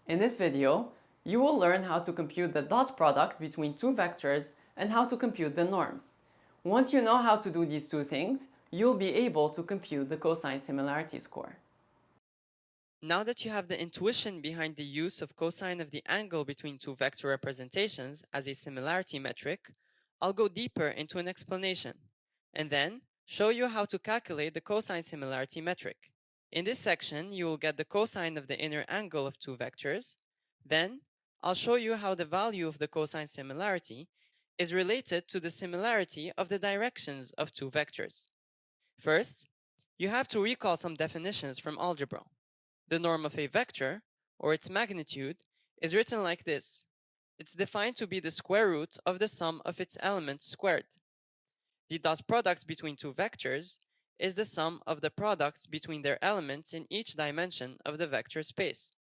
In this video, you will learn how to compute the dot products between two vectors and how to compute the norm. Once you know how to do these two things, you'll be able to compute the cosine similarity score. Now that you have the intuition behind the use of cosine of the angle between two vector representations as a similarity metric, I'll go deeper into an explanation, and then show you how to calculate the cosine similarity metric. In this section, you will get the cosine of the inner angle of two vectors. Then, I'll show you how the value of the cosine similarity is related to the similarity of the directions of two vectors. First, you have to recall some definitions from algebra. The norm of a vector, or its magnitude, is written like this. It's defined to be the square root of the sum of its elements squared. The dot product between two vectors is the sum of the products between their elements in each dimension of the vector space.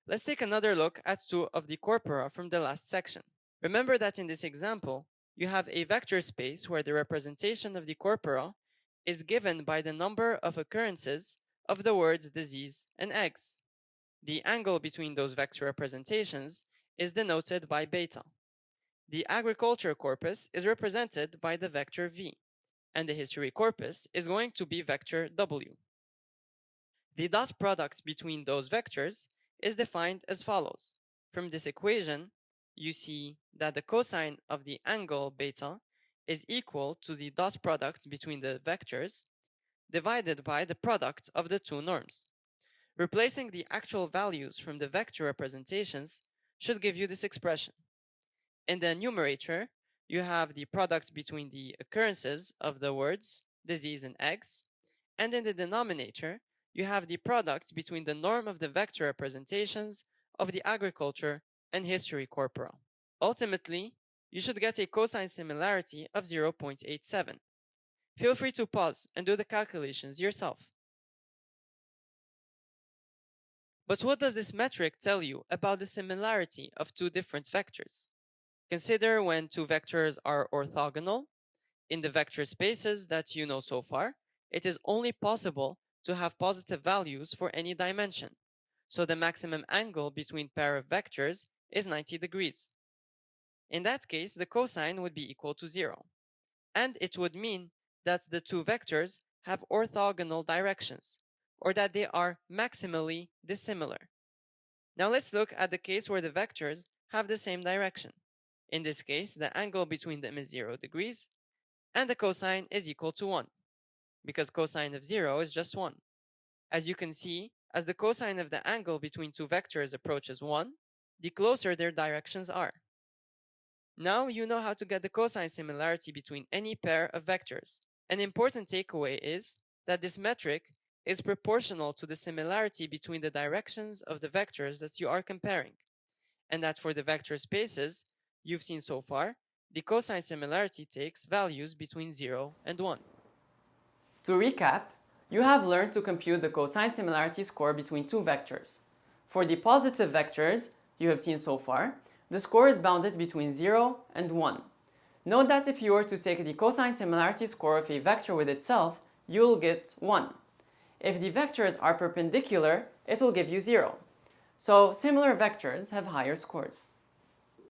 Let's take another look at two of the corpora from the last section. Remember that in this example, you have a vector space where the representation of the corpora is given by the number of occurrences of the words disease and eggs. The angle between those vector representations is denoted by beta. The agriculture corpus is represented by the vector v, and the history corpus is going to be vector w. The dot product between those vectors is defined as follows. From this equation, you see that the cosine of the angle beta is equal to the dot product between the vectors divided by the product of the two norms. Replacing the actual values from the vector representations should give you this expression. In the numerator, you have the product between the occurrences of the words disease and eggs, and in the denominator, you have the product between the norm of the vector representations of the agriculture and history corpora. Ultimately, you should get a cosine similarity of 0.87. Feel free to pause and do the calculations yourself. But what does this metric tell you about the similarity of two different vectors? Consider when two vectors are orthogonal. In the vector spaces that you know so far, it is only possible to have positive values for any dimension. So the maximum angle between pair of vectors is 90 degrees. In that case, the cosine would be equal to 0. And it would mean that the two vectors have orthogonal directions, or that they are maximally dissimilar. Now let's look at the case where the vectors have the same direction. In this case, the angle between them is 0 degrees, and the cosine is equal to 1, because cosine of 0 is just 1. As you can see, as the cosine of the angle between two vectors approaches 1, the closer their directions are. Now you know how to get the cosine similarity between any pair of vectors. An important takeaway is that this metric is proportional to the similarity between the directions of the vectors that you are comparing, and that for the vector spaces you've seen so far, the cosine similarity takes values between 0 and 1. To recap, you have learned to compute the cosine similarity score between two vectors. For the positive vectors you have seen so far, the score is bounded between 0 and 1. Note that if you were to take the cosine similarity score of a vector with itself, you'll get 1. If the vectors are perpendicular, it will give you 0. So similar vectors have higher scores.